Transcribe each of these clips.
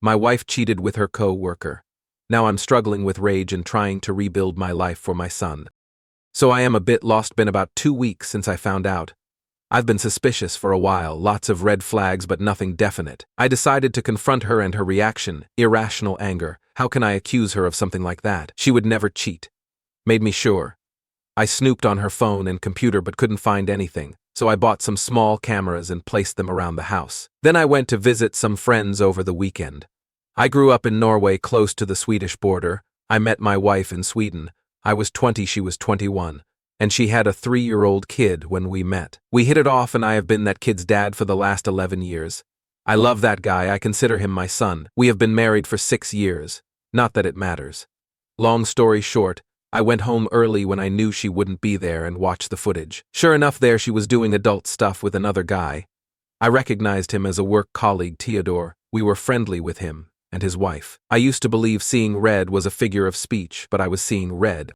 My wife cheated with her co-worker. Now I'm struggling with rage and trying to rebuild my life for my son. So I am a bit lost. Been about 2 weeks since I found out. I've been suspicious for a while, lots of red flags but nothing definite. I decided to confront her and her reaction, irrational anger. How can I accuse her of something like that? She would never cheat. Made me sure. I snooped on her phone and computer but couldn't find anything, so I bought some small cameras and placed them around the house. Then I went to visit some friends over the weekend. I grew up in Norway, close to the Swedish border. I met my wife in Sweden. I was 20, she was 21. And she had a 3-year-old kid when we met. We hit it off and I have been that kid's dad for the last 11 years. I love that guy, I consider him my son. We have been married for 6 years. Not that it matters. Long story short, I went home early when I knew she wouldn't be there and watched the footage. Sure enough, there she was doing adult stuff with another guy. I recognized him as a work colleague, Theodore. We were friendly with him and his wife. I used to believe seeing red was a figure of speech, but I was seeing red.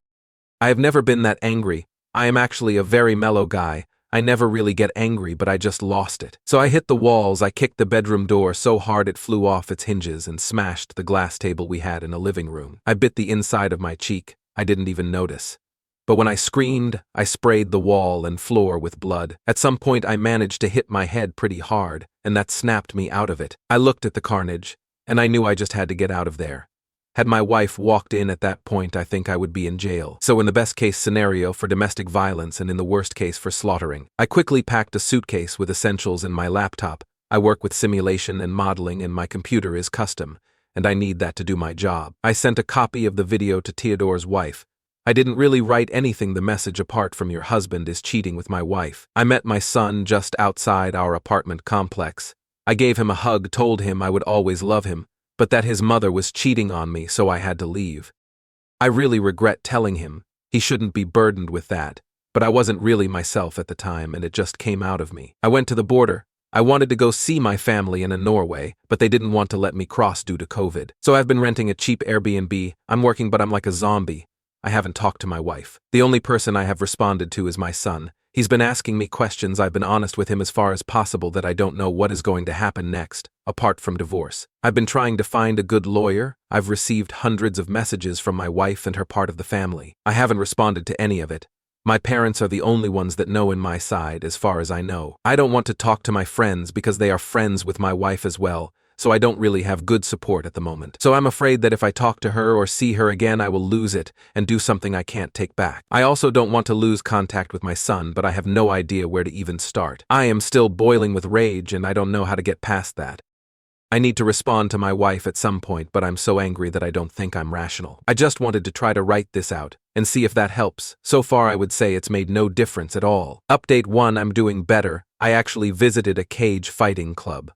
I have never been that angry. I am actually a very mellow guy. I never really get angry, but I just lost it. So I hit the walls. I kicked the bedroom door so hard it flew off its hinges and smashed the glass table we had in a living room. I bit the inside of my cheek. I didn't even notice. But when I screamed, I sprayed the wall and floor with blood. At some point I managed to hit my head pretty hard, and that snapped me out of it. I looked at the carnage, and I knew I just had to get out of there. Had my wife walked in at that point, I think I would be in jail. So in the best case scenario for domestic violence and in the worst case for slaughtering. I quickly packed a suitcase with essentials and my laptop. I work with simulation and modeling and my computer is custom, and I need that to do my job. I sent a copy of the video to Theodore's wife. I didn't really write anything. The message, apart from your husband is cheating with my wife. I met my son just outside our apartment complex. I gave him a hug, told him I would always love him, but that his mother was cheating on me, so I had to leave. I really regret telling him. He shouldn't be burdened with that, but I wasn't really myself at the time and it just came out of me. I went to the border. I wanted to go see my family in Norway, but they didn't want to let me cross due to COVID. So I've been renting a cheap Airbnb. I'm working, but I'm like a zombie. I haven't talked to my wife. The only person I have responded to is my son. He's been asking me questions. I've been honest with him as far as possible that I don't know what is going to happen next, apart from divorce. I've been trying to find a good lawyer. I've received hundreds of messages from my wife and her part of the family. I haven't responded to any of it. My parents are the only ones that know in my side, as far as I know. I don't want to talk to my friends because they are friends with my wife as well, so I don't really have good support at the moment. So I'm afraid that if I talk to her or see her again, I will lose it and do something I can't take back. I also don't want to lose contact with my son, but I have no idea where to even start. I am still boiling with rage and I don't know how to get past that. I need to respond to my wife at some point, but I'm so angry that I don't think I'm rational. I just wanted to try to write this out and see if that helps. So far I would say it's made no difference at all. Update 1, I'm doing better. I actually visited a cage fighting club.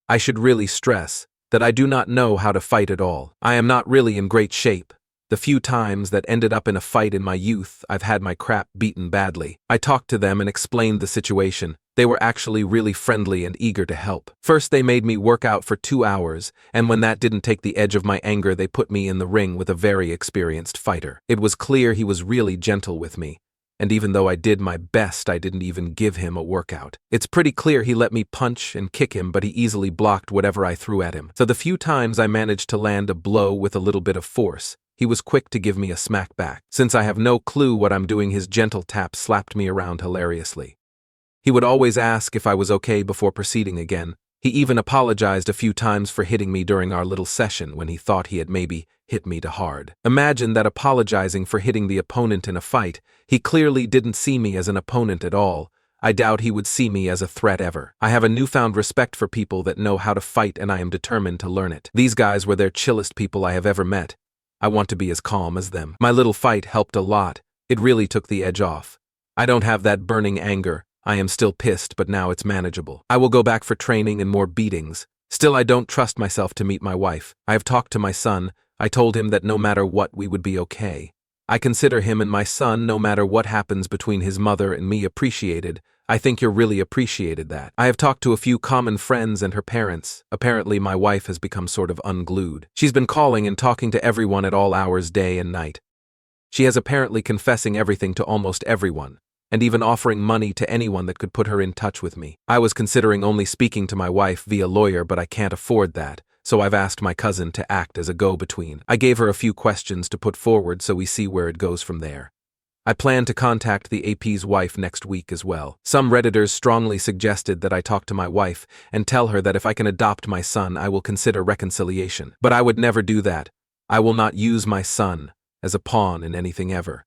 I should really stress that I do not know how to fight at all. I am not really in great shape. The few times that ended up in a fight in my youth, I've had my crap beaten badly. I talked to them and explained the situation. They were actually really friendly and eager to help. First, they made me work out for 2 hours, and when that didn't take the edge of my anger, they put me in the ring with a very experienced fighter. It was clear he was really gentle with me. And even though I did my best, I didn't even give him a workout. It's pretty clear he let me punch and kick him, but he easily blocked whatever I threw at him. So the few times I managed to land a blow with a little bit of force, he was quick to give me a smack back. Since I have no clue what I'm doing, his gentle tap slapped me around hilariously. He would always ask if I was okay before proceeding again. He even apologized a few times for hitting me during our little session when he thought he had maybe hit me too hard. Imagine that, apologizing for hitting the opponent in a fight. He clearly didn't see me as an opponent at all. I doubt he would see me as a threat ever. I have a newfound respect for people that know how to fight, and I am determined to learn it. These guys were the chillest people I have ever met. I want to be as calm as them. My little fight helped a lot. It really took the edge off. I don't have that burning anger. I am still pissed, but now it's manageable. I will go back for training and more beatings. Still, I don't trust myself to meet my wife. I have talked to my son. I told him that no matter what, we would be okay. I consider him and my son, no matter what happens between his mother and me, appreciated. I think you're really appreciated that. I have talked to a few common friends and her parents. Apparently, my wife has become sort of unglued. She's been calling and talking to everyone at all hours, day and night. She has apparently confessing everything to almost everyone, and even offering money to anyone that could put her in touch with me. I was considering only speaking to my wife via lawyer, but I can't afford that, so I've asked my cousin to act as a go-between. I gave her a few questions to put forward so we see where it goes from there. I plan to contact the AP's wife next week as well. Some Redditors strongly suggested that I talk to my wife and tell her that if I can adopt my son, I will consider reconciliation. But I would never do that. I will not use my son as a pawn in anything ever.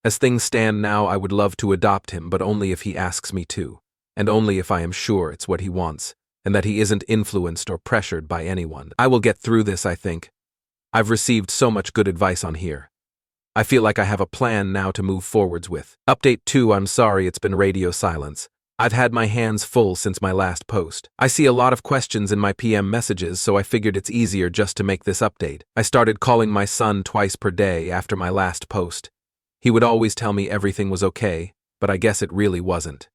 As things stand now, I would love to adopt him, but only if he asks me to, and only if I am sure it's what he wants, and that he isn't influenced or pressured by anyone. I will get through this, I think. I've received so much good advice on here. I feel like I have a plan now to move forwards with. Update 2, I'm sorry it's been radio silence. I've had my hands full since my last post. I see a lot of questions in my PM messages, so I figured it's easier just to make this update. I started calling my son twice per day after my last post. He would always tell me everything was okay, but I guess it really wasn't.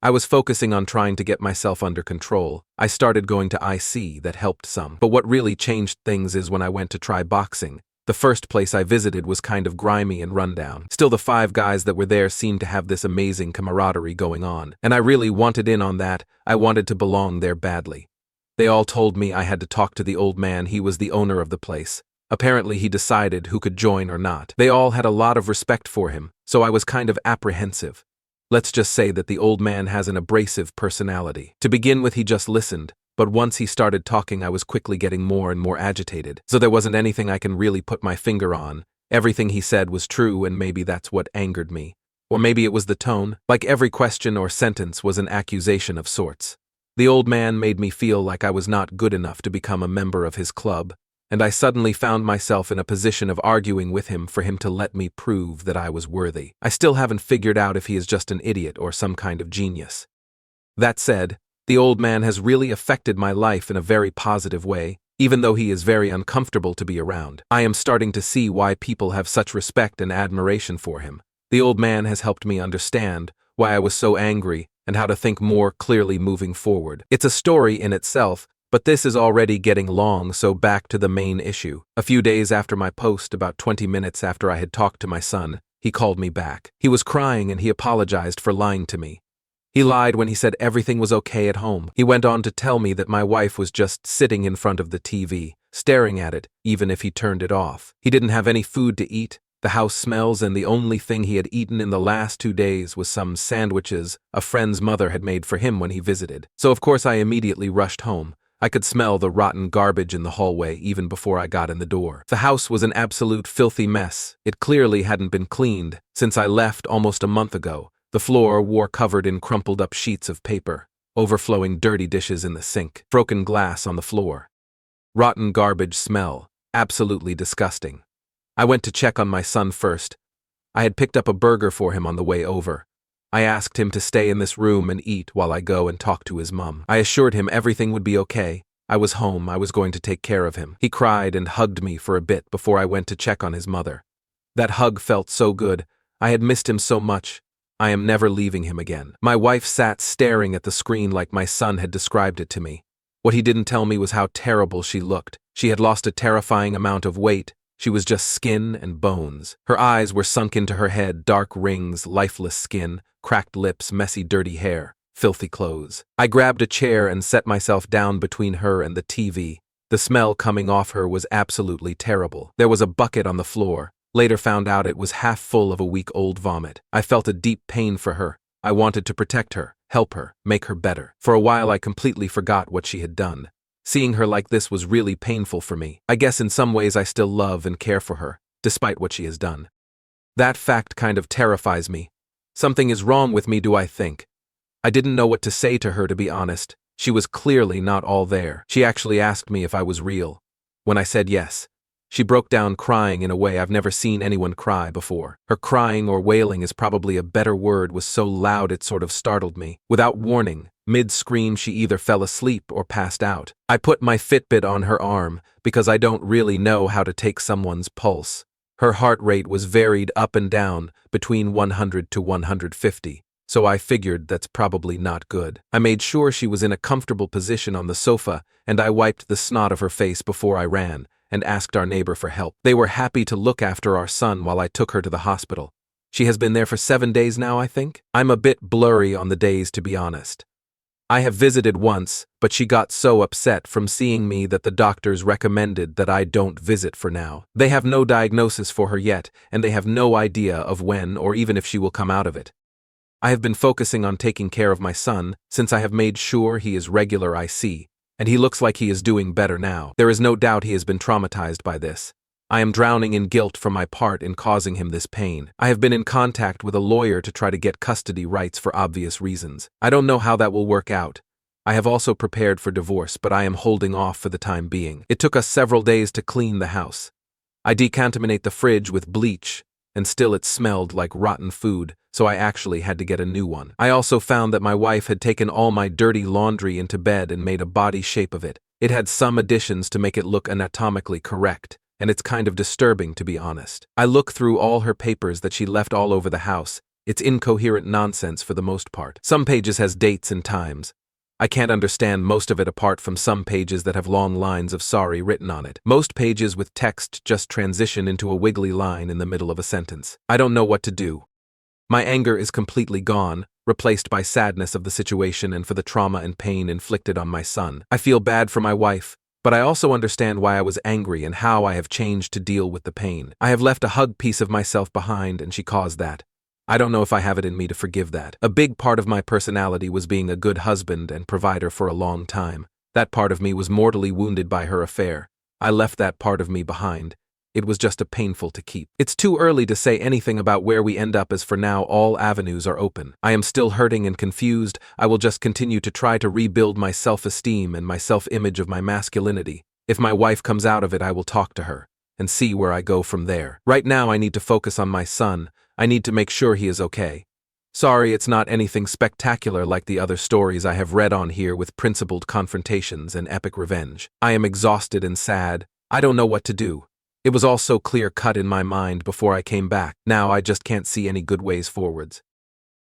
I was focusing on trying to get myself under control. I started going to IC, that helped some. But what really changed things is when I went to try boxing. The first place I visited was kind of grimy and rundown. Still, the 5 guys that were there seemed to have this amazing camaraderie going on, and I really wanted in on that. I wanted to belong there badly. They all told me I had to talk to the old man. He was the owner of the place. Apparently he decided who could join or not. They all had a lot of respect for him, so I was kind of apprehensive. Let's just say that the old man has an abrasive personality. To begin with, he just listened. But once he started talking, I was quickly getting more and more agitated. So there wasn't anything I can really put my finger on. Everything he said was true, and maybe that's what angered me. Or maybe it was the tone. Like every question or sentence was an accusation of sorts. The old man made me feel like I was not good enough to become a member of his club, and I suddenly found myself in a position of arguing with him for him to let me prove that I was worthy. I still haven't figured out if he is just an idiot or some kind of genius. That said, the old man has really affected my life in a very positive way, even though he is very uncomfortable to be around. I am starting to see why people have such respect and admiration for him. The old man has helped me understand why I was so angry and how to think more clearly moving forward. It's a story in itself, but this is already getting long, so back to the main issue. A few days after my post, about 20 minutes after I had talked to my son, he called me back. He was crying and he apologized for lying to me. He lied when he said everything was okay at home. He went on to tell me that my wife was just sitting in front of the TV, staring at it, even if he turned it off. He didn't have any food to eat. The house smells, and the only thing he had eaten in the last 2 days was some sandwiches a friend's mother had made for him when he visited. So of course I immediately rushed home. I could smell the rotten garbage in the hallway even before I got in the door. The house was an absolute filthy mess. It clearly hadn't been cleaned since I left almost a month ago. The floor wore covered in crumpled up sheets of paper, overflowing dirty dishes in the sink, broken glass on the floor. Rotten garbage smell, absolutely disgusting. I went to check on my son first. I had picked up a burger for him on the way over. I asked him to stay in this room and eat while I go and talk to his mom. I assured him everything would be okay. I was home, I was going to take care of him. He cried and hugged me for a bit before I went to check on his mother. That hug felt so good. I had missed him so much. I am never leaving him again. My wife sat staring at the screen like my son had described it to me. What he didn't tell me was how terrible she looked. She had lost a terrifying amount of weight. She was just skin and bones. Her eyes were sunk into her head, dark rings, lifeless skin, cracked lips, messy, dirty hair, filthy clothes. I grabbed a chair and set myself down between her and the TV. The smell coming off her was absolutely terrible. There was a bucket on the floor. Later found out it was half full of a week-old vomit. I felt a deep pain for her. I wanted to protect her, help her, make her better. For a while I completely forgot what she had done. Seeing her like this was really painful for me. I guess in some ways I still love and care for her, despite what she has done. That fact kind of terrifies me. Something is wrong with me, do I think? I didn't know what to say to her, to be honest. She was clearly not all there. She actually asked me if I was real. When I said yes, she broke down crying in a way I've never seen anyone cry before. Her crying, or wailing is probably a better word, was so loud it sort of startled me. Without warning, mid-scream she either fell asleep or passed out. I put my Fitbit on her arm because I don't really know how to take someone's pulse. Her heart rate was varied up and down between 100 to 150, so I figured that's probably not good. I made sure she was in a comfortable position on the sofa, and I wiped the snot of her face before I ran and asked our neighbor for help. They were happy to look after our son while I took her to the hospital. She has been there for 7 days now, I think. I'm a bit blurry on the days, to be honest. I have visited once, but she got so upset from seeing me that the doctors recommended that I don't visit for now. They have no diagnosis for her yet, and they have no idea of when or even if she will come out of it. I have been focusing on taking care of my son, since I have made sure he is regular IC, and he looks like he is doing better now. There is no doubt he has been traumatized by this. I am drowning in guilt for my part in causing him this pain. I have been in contact with a lawyer to try to get custody rights for obvious reasons. I don't know how that will work out. I have also prepared for divorce, but I am holding off for the time being. It took us several days to clean the house. I decontaminate the fridge with bleach, and still it smelled like rotten food, so I actually had to get a new one. I also found that my wife had taken all my dirty laundry into bed and made a body shape of it. It had some additions to make it look anatomically correct, and it's kind of disturbing, to be honest. I look through all her papers that she left all over the house. It's incoherent nonsense for the most part. Some pages has dates and times. I can't understand most of it apart from some pages that have long lines of sorry written on it. Most pages with text just transition into a wiggly line in the middle of a sentence. I don't know what to do. My anger is completely gone, replaced by sadness of the situation and for the trauma and pain inflicted on my son. I feel bad for my wife, but I also understand why I was angry and how I have changed to deal with the pain. I have left a hug piece of myself behind, and she caused that. I don't know if I have it in me to forgive that. A big part of my personality was being a good husband and provider for a long time. That part of me was mortally wounded by her affair. I left that part of me behind. It was just a painful to keep. It's too early to say anything about where we end up, as for now all avenues are open. I am still hurting and confused. I will just continue to try to rebuild my self-esteem and my self-image of my masculinity. If my wife comes out of it, I will talk to her and see where I go from there. Right now I need to focus on my son. I need to make sure he is okay. Sorry, it's not anything spectacular like the other stories I have read on here with principled confrontations and epic revenge. I am exhausted and sad. I don't know what to do. It was all so clear-cut in my mind before I came back. Now I just can't see any good ways forwards.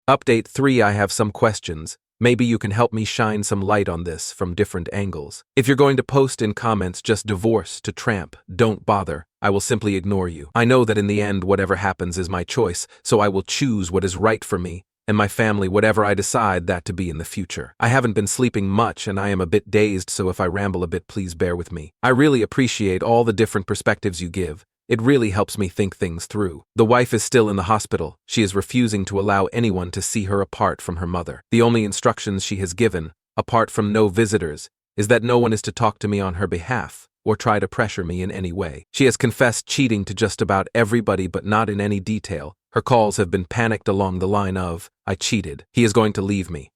Update 3. I have some questions. Maybe you can help me shine some light on this from different angles. If you're going to post in comments just divorce to tramp, don't bother. I will simply ignore you. I know that in the end whatever happens is my choice, so I will choose what is right for me and my family, whatever I decide that to be in the future. I haven't been sleeping much and I am a bit dazed, so if I ramble a bit, please bear with me. I really appreciate all the different perspectives you give. It really helps me think things through. The wife is still in the hospital. She is refusing to allow anyone to see her apart from her mother. The only instructions she has given, apart from no visitors, is that no one is to talk to me on her behalf or try to pressure me in any way. She has confessed cheating to just about everybody, but not in any detail. Her calls have been panicked along the line of, "I cheated. He is going to leave me.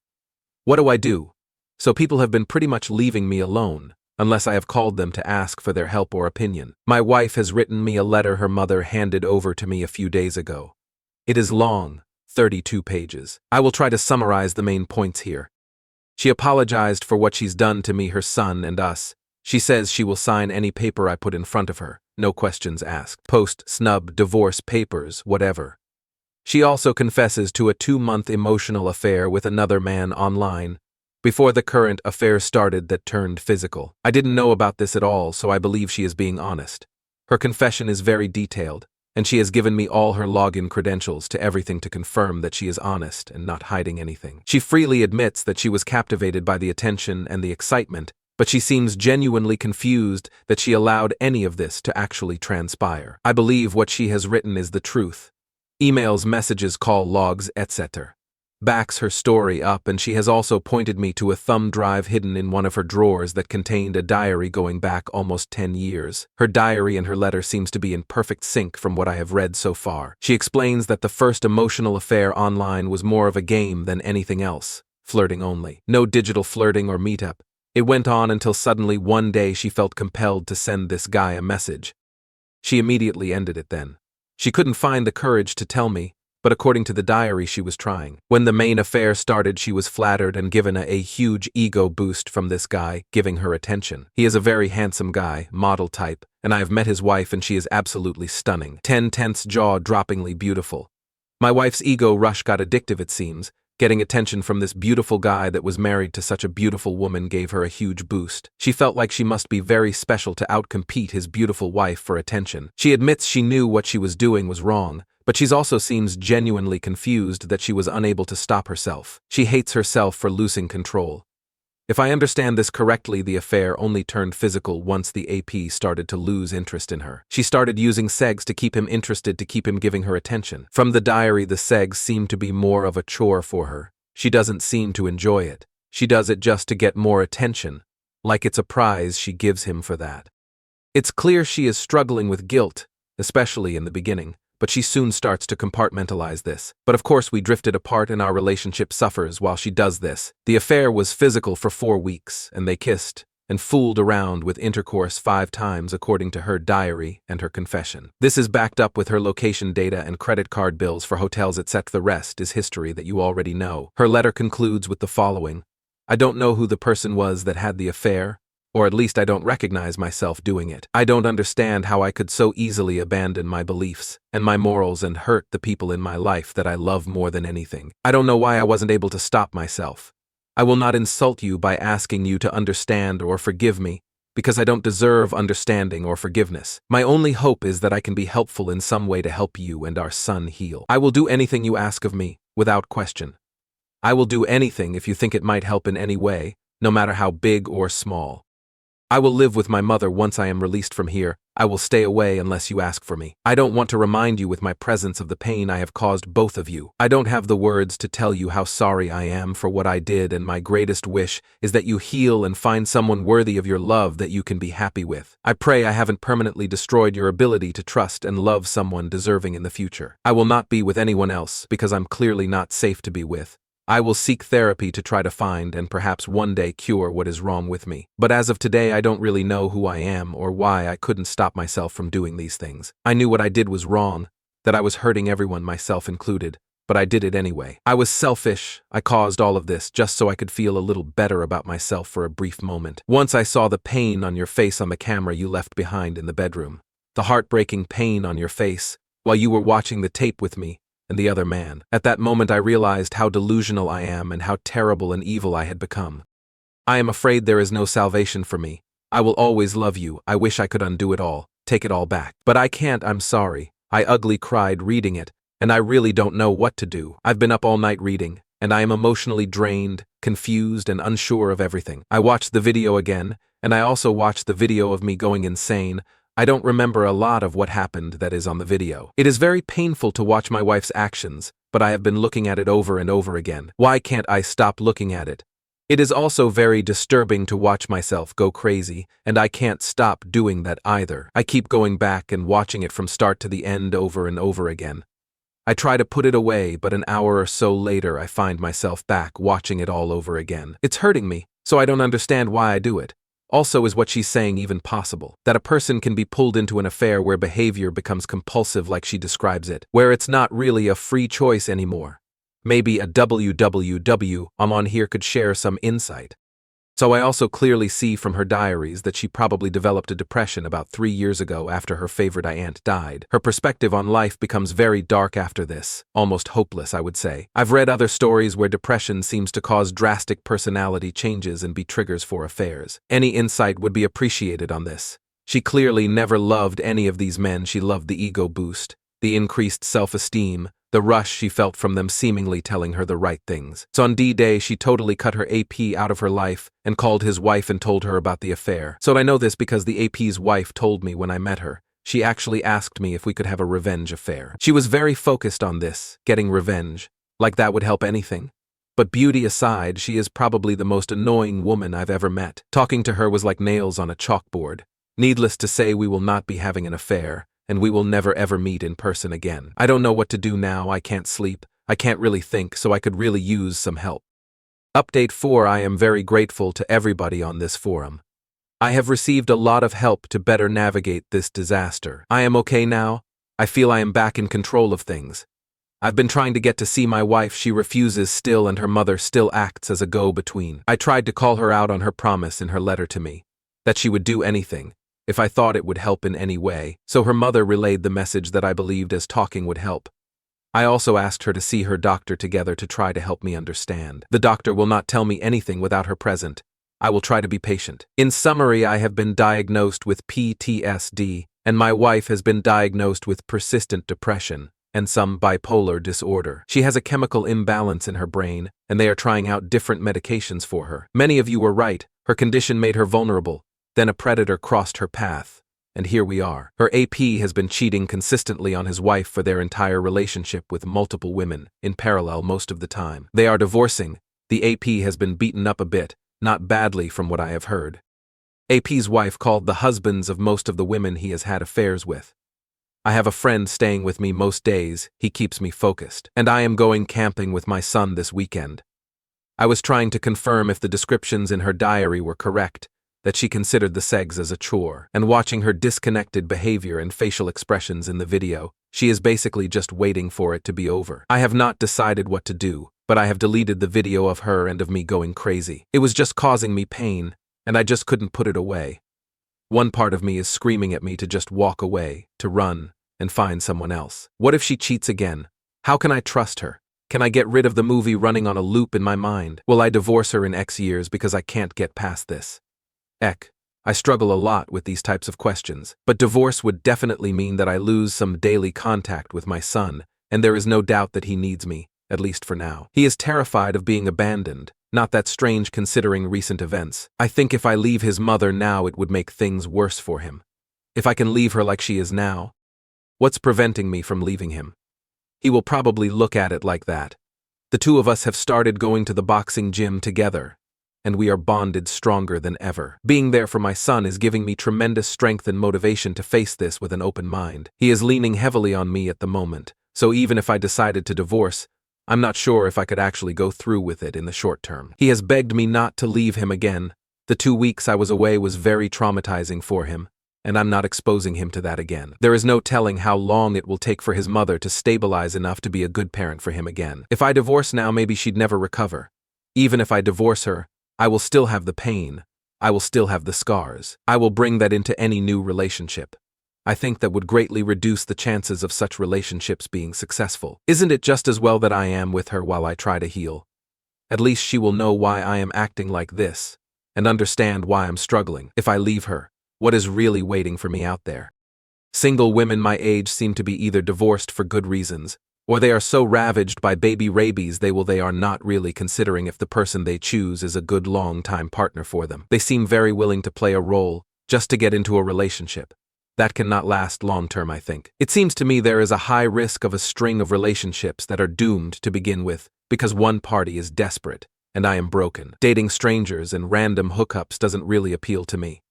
What do I do?" So people have been pretty much leaving me alone, unless I have called them to ask for their help or opinion. My wife has written me a letter her mother handed over to me a few days ago. It is long, 32 pages. I will try to summarize the main points here. She apologized for what she's done to me, her son, and us. She says she will sign any paper I put in front of her, no questions asked. Post, snub, divorce papers, whatever. She also confesses to a 2-month emotional affair with another man online, before the current affair started that turned physical. I didn't know about this at all, so I believe she is being honest. Her confession is very detailed, and she has given me all her login credentials to everything to confirm that she is honest and not hiding anything. She freely admits that she was captivated by the attention and the excitement, but she seems genuinely confused that she allowed any of this to actually transpire. I believe what she has written is the truth. Emails, messages, call logs, etc. Backs her story up, and she has also pointed me to a thumb drive hidden in one of her drawers that contained a diary going back almost 10 years. Her diary and her letter seems to be in perfect sync from what I have read so far. She explains that the first emotional affair online was more of a game than anything else, flirting only. No digital flirting or meetup. It went on until suddenly one day she felt compelled to send this guy a message. She immediately ended it then. She couldn't find the courage to tell me, but according to the diary she was trying. When the main affair started, she was flattered and given a huge ego boost from this guy, giving her attention. He is a very handsome guy, model type, and I have met his wife and she is absolutely stunning. 10-tenths jaw-droppingly beautiful. My wife's ego rush got addictive, it seems. Getting attention from this beautiful guy that was married to such a beautiful woman gave her a huge boost. She felt like she must be very special to outcompete his beautiful wife for attention. She admits she knew what she was doing was wrong, but she also seems genuinely confused that she was unable to stop herself. She hates herself for losing control. If I understand this correctly, the affair only turned physical once the AP started to lose interest in her. She started using sex to keep him interested, to keep him giving her attention. From the diary, the sex seemed to be more of a chore for her. She doesn't seem to enjoy it. She does it just to get more attention, like it's a prize she gives him for that. It's clear she is struggling with guilt, especially in the beginning, but she soon starts to compartmentalize this. But of course we drifted apart and our relationship suffers while she does this. The affair was physical for 4 weeks, and they kissed and fooled around with intercourse 5 times according to her diary and her confession. This is backed up with her location data and credit card bills for hotels, etc. The rest is history that you already know. Her letter concludes with the following: I don't know who the person was that had the affair, or at least I don't recognize myself doing it. I don't understand how I could so easily abandon my beliefs and my morals and hurt the people in my life that I love more than anything. I don't know why I wasn't able to stop myself. I will not insult you by asking you to understand or forgive me, because I don't deserve understanding or forgiveness. My only hope is that I can be helpful in some way to help you and our son heal. I will do anything you ask of me, without question. I will do anything if you think it might help in any way, no matter how big or small. I will live with my mother once I am released from here. I will stay away unless you ask for me. I don't want to remind you with my presence of the pain I have caused both of you. I don't have the words to tell you how sorry I am for what I did, and my greatest wish is that you heal and find someone worthy of your love that you can be happy with. I pray I haven't permanently destroyed your ability to trust and love someone deserving in the future. I will not be with anyone else because I'm clearly not safe to be with. I will seek therapy to try to find and perhaps one day cure what is wrong with me. But as of today, I don't really know who I am or why I couldn't stop myself from doing these things. I knew what I did was wrong, that I was hurting everyone, myself included, but I did it anyway. I was selfish. I caused all of this just so I could feel a little better about myself for a brief moment. Once I saw the pain on your face on the camera you left behind in the bedroom, the heartbreaking pain on your face while you were watching the tape with me and the other man. At that moment I realized how delusional I am and how terrible and evil I had become. I am afraid there is no salvation for me. I will always love you. I wish I could undo it all, take it all back. But I can't. I'm sorry. I ugly cried reading it, and I really don't know what to do. I've been up all night reading, and I am emotionally drained, confused, and unsure of everything. I watched the video again, and I also watched the video of me going insane. I don't remember a lot of what happened that is on the video. It is very painful to watch my wife's actions, but I have been looking at it over and over again. Why can't I stop looking at it? It is also very disturbing to watch myself go crazy, and I can't stop doing that either. I keep going back and watching it from start to the end over and over again. I try to put it away, but an hour or so later I find myself back watching it all over again. It's hurting me, so I don't understand why I do it. Also, is what she's saying even possible? That a person can be pulled into an affair where behavior becomes compulsive like she describes it, where it's not really a free choice anymore. Maybe a www on here could share some insight. So I also clearly see from her diaries that she probably developed a depression about 3 years ago after her favorite aunt died. Her perspective on life becomes very dark after this, almost hopeless, I would say. I've read other stories where depression seems to cause drastic personality changes and be triggers for affairs. Any insight would be appreciated on this. She clearly never loved any of these men. She loved the ego boost, the increased self-esteem, the rush she felt from them seemingly telling her the right things. So on D-Day, she totally cut her AP out of her life and called his wife and told her about the affair. So I know this because the AP's wife told me when I met her. She actually asked me if we could have a revenge affair. She was very focused on this, getting revenge, like that would help anything. But beauty aside, she is probably the most annoying woman I've ever met. Talking to her was like nails on a chalkboard. Needless to say, we will not be having an affair, and we will never ever meet in person again. I don't know what to do now. I can't sleep. I can't really think, so I could really use some help. Update 4. I am very grateful to everybody on this forum. I have received a lot of help to better navigate this disaster. I am okay now. I feel I am back in control of things. I've been trying to get to see my wife. She refuses still, and her mother still acts as a go-between. I tried to call her out on her promise in her letter to me, that she would do anything if I thought it would help in any way, so her mother relayed the message that I believed as talking would help. I also asked her to see her doctor together to try to help me understand. The doctor will not tell me anything without her present. I will try to be patient. In summary, I have been diagnosed with PTSD, and my wife has been diagnosed with persistent depression and some bipolar disorder. She has a chemical imbalance in her brain, and they are trying out different medications for her. Many of you were right, her condition made her vulnerable, then a predator crossed her path. And here we are. Her AP has been cheating consistently on his wife for their entire relationship with multiple women, in parallel most of the time. They are divorcing. The AP has been beaten up a bit, not badly from what I have heard. AP's wife called the husbands of most of the women he has had affairs with. I have a friend staying with me most days, he keeps me focused, and I am going camping with my son this weekend. I was trying to confirm if the descriptions in her diary were correct, that she considered the sex as a chore, and watching her disconnected behavior and facial expressions in the video, she is basically just waiting for it to be over. I have not decided what to do, but I have deleted the video of her and of me going crazy. It was just causing me pain, and I just couldn't put it away. One part of me is screaming at me to just walk away, to run, and find someone else. What if she cheats again? How can I trust her? Can I get rid of the movie running on a loop in my mind? Will I divorce her in X years because I can't get past this? I struggle a lot with these types of questions, but divorce would definitely mean that I lose some daily contact with my son, and there is no doubt that he needs me, at least for now. He is terrified of being abandoned, not that strange considering recent events. I think if I leave his mother now it would make things worse for him. If I can leave her like she is now, what's preventing me from leaving him? He will probably look at it like that. The two of us have started going to the boxing gym together, and we are bonded stronger than ever. Being there for my son is giving me tremendous strength and motivation to face this with an open mind. He is leaning heavily on me at the moment, so even if I decided to divorce, I'm not sure if I could actually go through with it in the short term. He has begged me not to leave him again. The 2 weeks I was away was very traumatizing for him, and I'm not exposing him to that again. There is no telling how long it will take for his mother to stabilize enough to be a good parent for him again. If I divorce now, maybe she'd never recover. Even if I divorce her, I will still have the pain. I will still have the scars. I will bring that into any new relationship. I think that would greatly reduce the chances of such relationships being successful. Isn't it just as well that I am with her while I try to heal? At least she will know why I am acting like this, and understand why I'm struggling. If I leave her, what is really waiting for me out there? Single women my age seem to be either divorced for good reasons, or they are so ravaged by baby rabies they are not really considering if the person they choose is a good long-time partner for them. They seem very willing to play a role, just to get into a relationship. That cannot last long-term, I think. It seems to me there is a high risk of a string of relationships that are doomed to begin with, because one party is desperate, and I am broken. Dating strangers and random hookups doesn't really appeal to me.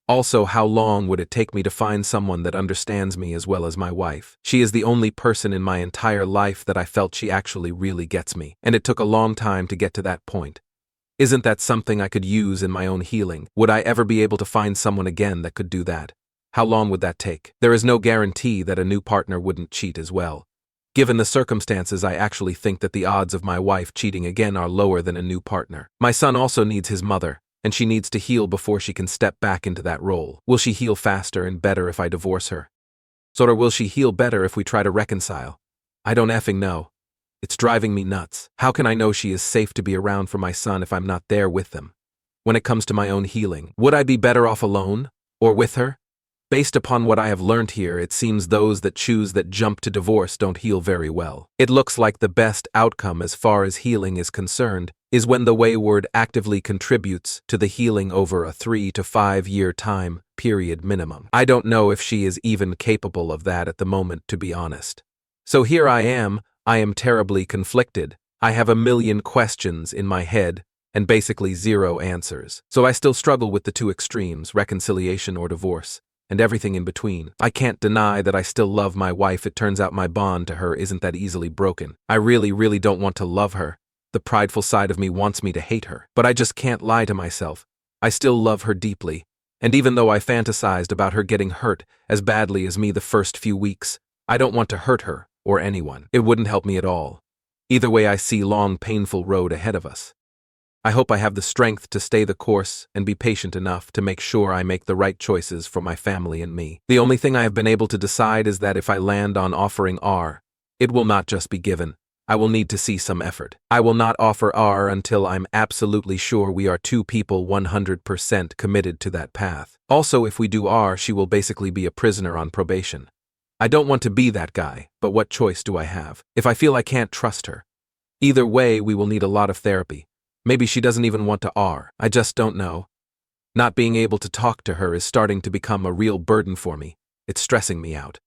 Also, how long would it take me to find someone that understands me as well as my wife? She is the only person in my entire life that I felt she actually really gets me, and it took a long time to get to that point. Isn't that something I could use in my own healing? Would I ever be able to find someone again that could do that? How long would that take? There is no guarantee that a new partner wouldn't cheat as well. Given the circumstances, I actually think that the odds of my wife cheating again are lower than a new partner. My son also needs his mother, and she needs to heal before she can step back into that role. Will she heal faster and better if I divorce her? Or will she heal better if we try to reconcile? I don't effing know. It's driving me nuts. How can I know she is safe to be around for my son if I'm not there with them? When it comes to my own healing, would I be better off alone? Or with her? Based upon what I have learned here, it seems those that choose that jump to divorce don't heal very well. It looks like the best outcome as far as healing is concerned is when the wayward actively contributes to the healing over a 3 to 5 year time period minimum. I don't know if she is even capable of that at the moment, to be honest. So here I am terribly conflicted. I have a million questions in my head and basically zero answers. So I still struggle with the two extremes, reconciliation or divorce, and everything in between. I can't deny that I still love my wife. It turns out my bond to her isn't that easily broken. I really don't want to love her. The prideful side of me wants me to hate her. But I just can't lie to myself. I still love her deeply. And even though I fantasized about her getting hurt as badly as me the first few weeks, I don't want to hurt her or anyone. It wouldn't help me at all. Either way, I see long, painful road ahead of us. I hope I have the strength to stay the course and be patient enough to make sure I make the right choices for my family and me. The only thing I have been able to decide is that if I land on offering R, it will not just be given. I will need to see some effort. I will not offer R until I'm absolutely sure we are two people 100% committed to that path. Also, if we do R, she will basically be a prisoner on probation. I don't want to be that guy, but what choice do I have? If I feel I can't trust her. Either way, we will need a lot of therapy. Maybe she doesn't even want to I just don't know. Not being able to talk to her is starting to become a real burden for me. It's stressing me out.